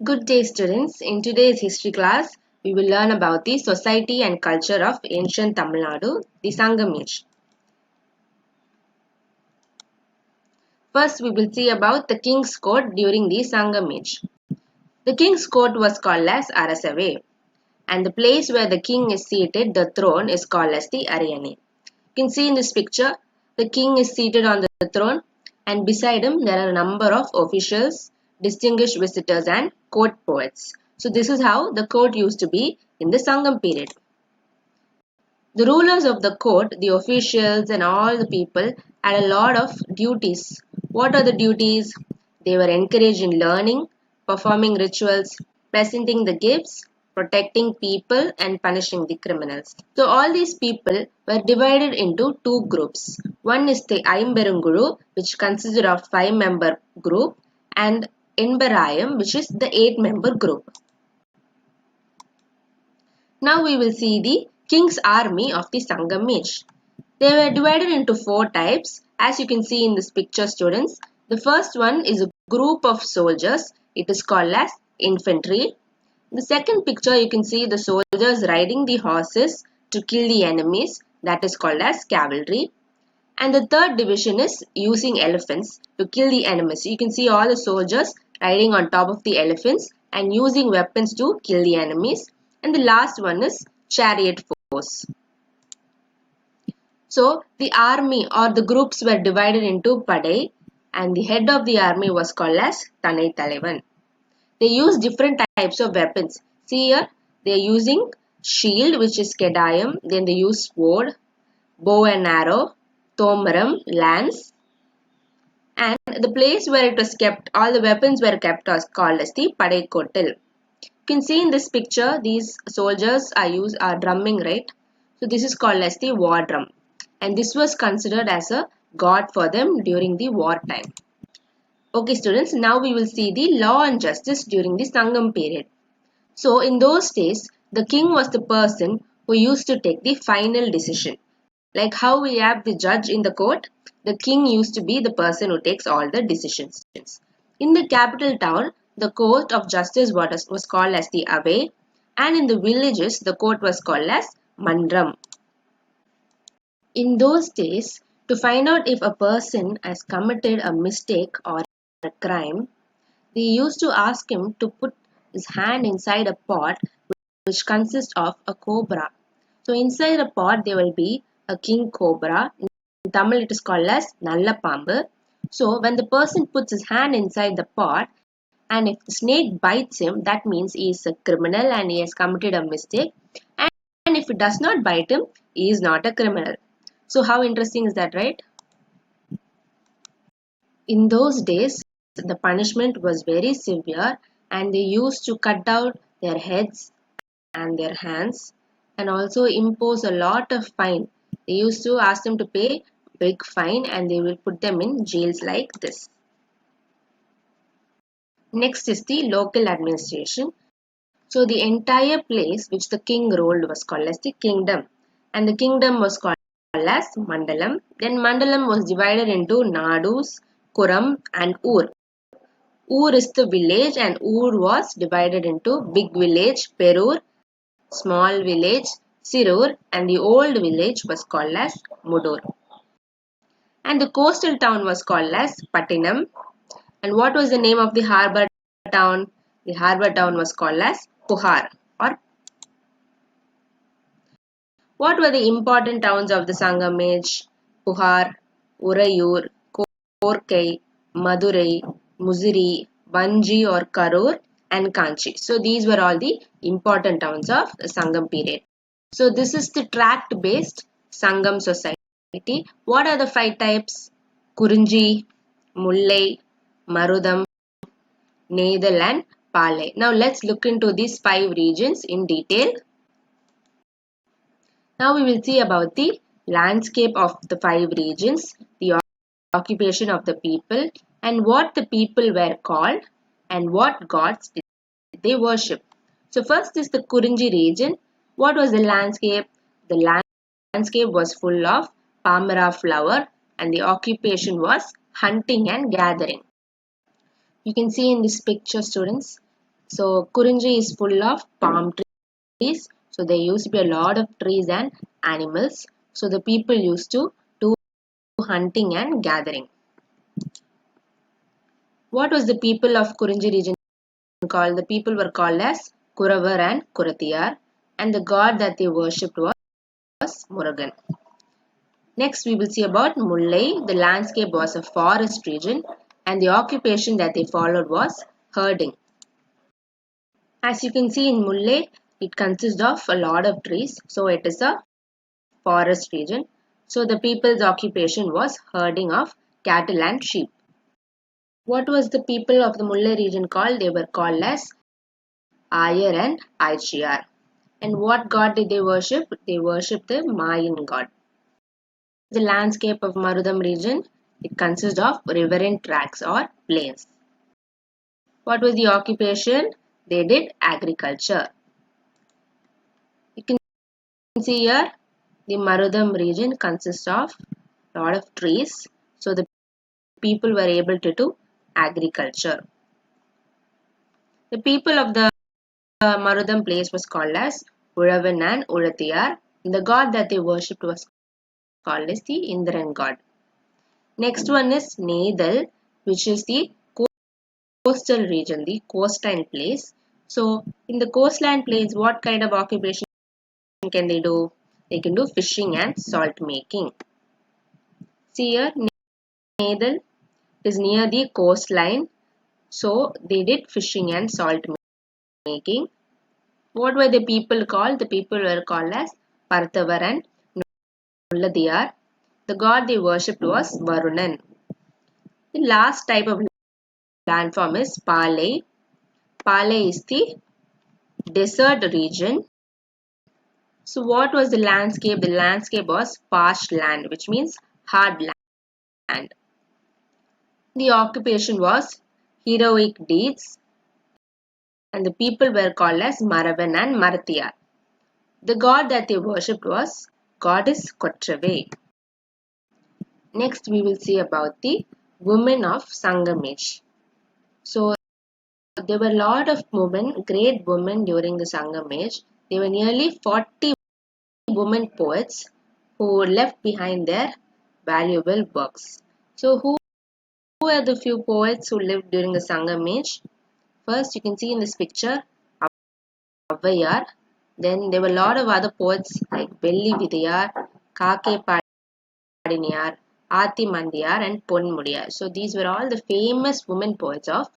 Good day, students. In today's history class, we will learn about the society and culture of ancient Tamil Nadu, the Sangam age. First, we will see about the king's court during the Sangam age. The king's court was called as Arasave, and the place where the king is seated, the throne, is called as the Ariyane. You can see in this picture, the king is seated on the throne, and beside him there are a number of officials, distinguished visitors, and court poets. So this is how the court used to be in the Sangam period. The rulers of the court, the officials, and all the people had a lot of duties. What are the duties? They were encouraged in learning, performing rituals, presenting the gifts, protecting people, and punishing the criminals. So, all these people were divided into two groups. One is the Aimberunguru, which consisted of 5-member group, and Enbarayam, which is the 8-member group. Now we will see the king's army of the Sangam age. They were divided into 4 types, as you can see in this picture, students. The first one is a group of soldiers. It is called as infantry. The second picture, you can see the soldiers riding the horses to kill the enemies. That is called as cavalry. And the third division is using elephants to kill the enemies. You can see all the soldiers riding on top of the elephants and using weapons to kill the enemies. And the last one is chariot force. So the army or the groups were divided into Padai, and the head of the army was called as Tanai Talevan. They use different types of weapons. See here, they are using shield, which is Kedayam, then they use sword, bow and arrow, Tomaram, lance, and the place where it was kept, all the weapons were kept was called as the Padai Kotil. You can see in this picture, these soldiers are drumming, right? So this is called as the war drum, and this was considered as a god for them during the war time. Okay, students, now we will see the law and justice during the Sangam period. So in those days, the king was the person who used to take the final decision. Like how we have the judge in the court, the king used to be the person who takes all the decisions. In the capital town, the court of justice was called as the Ave, and in the villages, the court was called as Mandram. In those days, to find out if a person has committed a mistake or a crime, they used to ask him to put his hand inside a pot which consists of a cobra. So inside a pot there will be a king cobra. In Tamil it is called as Nalla Pambu. So when the person puts his hand inside the pot and if the snake bites him, that means he is a criminal and he has committed a mistake. And if it does not bite him, he is not a criminal. So how interesting is that, right? In those days, the punishment was very severe and they used to cut out their heads and their hands and also impose a lot of fine. They used to ask them to pay big fine and they will put them in jails like this. Next is the local administration. So the entire place which the king ruled was called as the kingdom, and the kingdom was called as Mandalam. Then Mandalam was divided into Nadus, Kuram and Ur. Ur is the village and Ur was divided into big village, Perur, small village, Sirur, and the old village was called as Mudur. And the coastal town was called as Patinam. And what was the name of the harbour town? The harbour town was called as Puhar. Or what were the important towns of the Sangam age? Puhar, Urayur, Korkai, Madurai, Muziri, Vanji or Karur, and Kanchi. So these were all the important towns of the Sangam period. So this is the tract-based Sangam society. What are the 5 types? Kurunji, Mullai, Marudam, Neithal and Palai. Now let's look into these 5 regions in detail. Now we will see about the landscape of the 5 regions, the occupation of the people, and what the people were called and what gods did they worship. So first is the Kurunji region. What was the landscape? The landscape was full of Pamara flower and the occupation was hunting and gathering. You can see in this picture, students, So Kurinji is full of palm trees. So there used to be a lot of trees and animals. So the people used to do hunting and gathering. What was the people of Kurinji region called? The people were called as Kuravar and Kuratiyar, and the god that they worshipped was Murugan. Next, we will see about Mullai. The landscape was a forest region, and the occupation that they followed was herding. As you can see in Mullai, it consists of a lot of trees, so it is a forest region. So the people's occupation was herding of cattle and sheep. What was the people of the Mullai region called? They were called as Ayar and Aichiyar. And what god did they worship? They worshipped the Mayan god. The landscape of Marudam region, it consists of riverine tracts or plains. What was the occupation? They did agriculture. You can see here the Marudam region consists of a lot of trees. So the people were able to do agriculture. The people of the Marudam place was called as Uravan and Urathiyar. The god that they worshipped was called as the Indran god. Next one is Nedal, which is the coastal region, the coastline place. So in the coastline place, what kind of occupation can they do? They can do fishing and salt making. See here, Nedal is near the coastline. So they did fishing and salt making. What were the people called? The people were called as Parthavar and Nulladiyar. The god they worshipped was Varunan. The last type of landform is Palay. Palay is the desert region. So what was the landscape? The landscape was parched land, which means hard land. The occupation was heroic deeds, and the people were called as Maravan and Marathiyar. The god that they worshipped was goddess Kotrave. Next we will see about the women of Sangamage. So there were a lot of women, great women during the Sangam age. There were nearly 40 women poets who left behind their valuable works. So who are the few poets who lived during the Sangam age? First you can see in this picture Avvayar. Then there were a lot of other poets like Belli Vidiyar, Kake Padiniyar, Ati Mandiyar and Ponmudiyar. So these were all the famous women poets of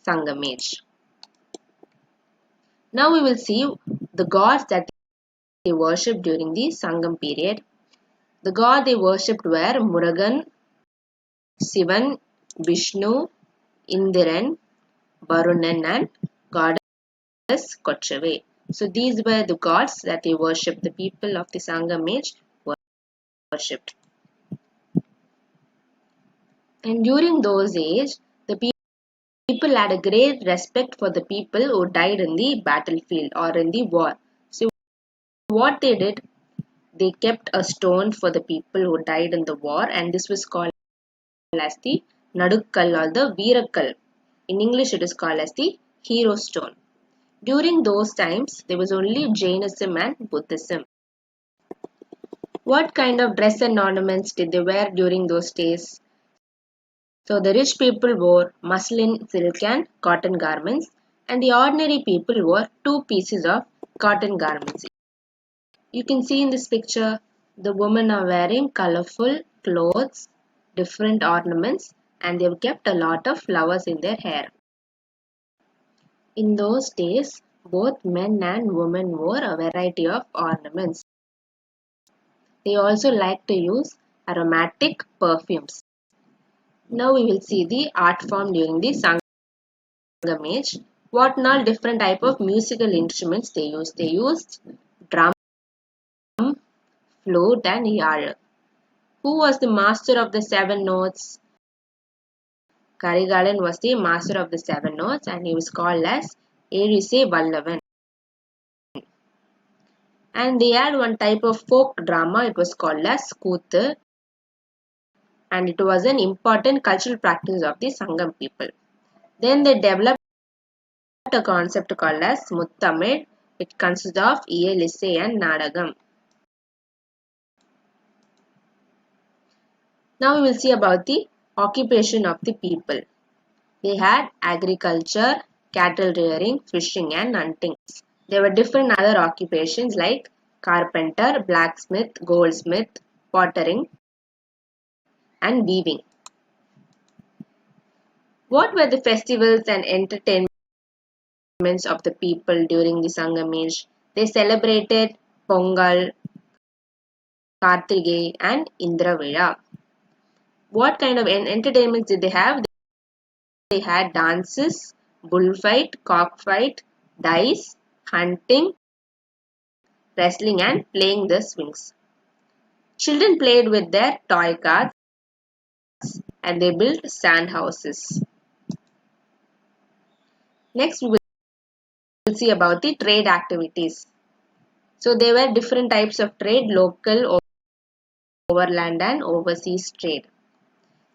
Sangam age. Now we will see the gods that they worshipped during the Sangam period. The god they worshipped were Murugan, Sivan, Vishnu, Indiran, Varunan and goddess Kotrave. So these were the gods that they worshipped. The people of the Sangam age worshipped. And during those age, the people had a great respect for the people who died in the battlefield or in the war. So what they did, they kept a stone for the people who died in the war, and this was called as the Nadukkal or the Veerakkal. In English it is called as the hero stone. During those times there was only Jainism and Buddhism. What kind of dress and ornaments did they wear during those days? So the rich people wore muslin, silk and cotton garments, and the ordinary people wore two pieces of cotton garments. You can see in this picture the women are wearing colorful clothes, different ornaments, and they've kept a lot of flowers in their hair. In those days, both men and women wore a variety of ornaments. They also liked to use aromatic perfumes. Now we will see the art form during the Sangam age. What all different type of musical instruments they used? They used drum, flute and yal. Who was the master of the seven notes? Karigalan was the master of the seven notes and he was called as Erise Vallavan. And they had one type of folk drama, it was called as Koothu, and it was an important cultural practice of the Sangam people. Then they developed a concept called as Muttamil, which consists of Iyal, and Nadagam. Now we will see about the occupation of the people. They had agriculture, cattle rearing, fishing and hunting. There were different other occupations like carpenter, blacksmith, goldsmith, pottering and weaving. What were the festivals and entertainments of the people during the Sangam? They celebrated Pongal, Kartige and Indravila. What kind of entertainments did they have? They had dances, bullfight, cockfight, dice, hunting, wrestling and playing the swings. Children played with their toy cars and they built sand houses. Next we will see about the trade activities. So there were different types of trade: local, overland and overseas trade.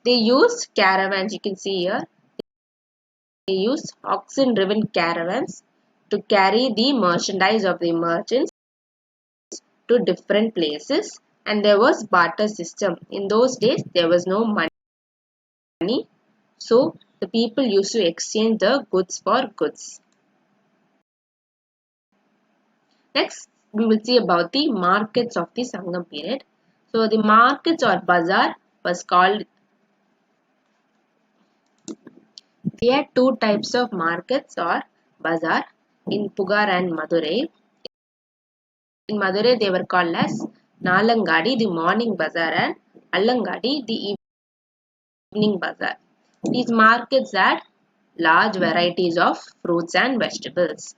They used caravans, you can see here. They used oxen driven caravans to carry the merchandise of the merchants to different places, and there was barter system. In those days there was no money, so the people used to exchange the goods for goods. Next we will see about the markets of the Sangam period. So the markets or bazaar was called. We had two types of markets or bazaar in Pugar and Madurai. In Madurai they were called as Nalangadi, the morning bazaar, and Allangadi, the evening bazaar. These markets had large varieties of fruits and vegetables.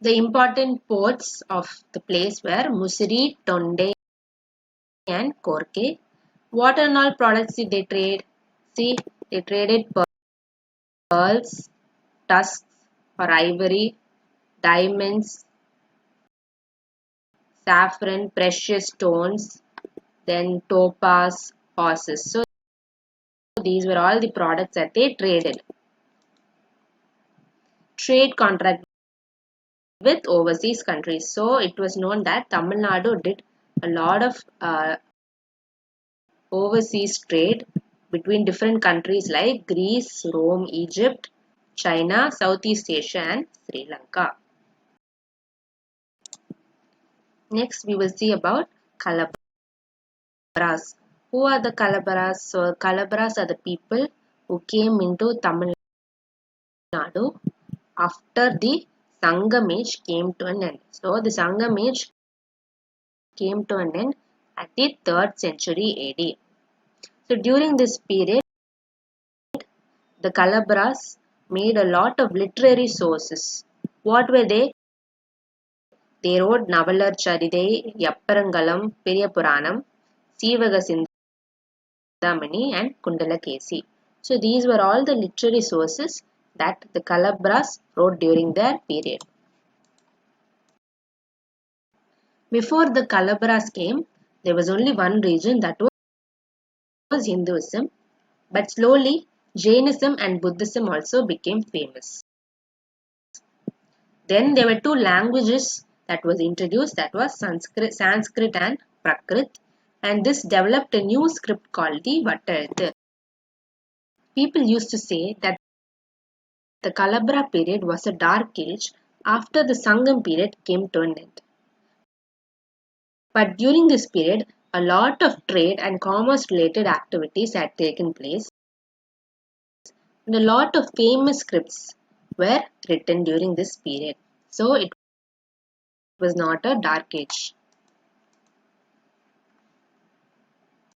The important ports of the place were Musiri, Tonde and Korke. What and all products did they trade? See, they traded pearls, tusks or ivory, diamonds, saffron, precious stones, then topaz, horses. So these were all the products that they traded. Trade contract with overseas countries. So it was known that Tamil Nadu did a lot of overseas trade between different countries like Greece, Rome, Egypt, China, Southeast Asia and Sri Lanka. Next we will see about Calabaras. Who are the Calabaras? So Calabaras are the people who came into Tamil Nadu after the Sangam age came to an end. So the Sangam age came to an end at the 3rd century AD. So during this period, the Calabaras made a lot of literary sources. What were they? They wrote Navalar Charidai, Yapparangalam, Periyapuranam, Sivaga Sindhamani and Kundalakesi. So these were all the literary sources that the Calabaras wrote during their period. Before the Calabaras came, there was only one region, that was Hinduism, but slowly Jainism and Buddhism also became famous. Then there were two languages that was introduced, that was Sanskrit and Prakrit, and this developed a new script called the Vatteluttu. People used to say that the Kalabara period was a dark age after the Sangam period came to an end. But during this period, a lot of trade and commerce related activities had taken place, and a lot of famous scripts were written during this period. So it was not a dark age.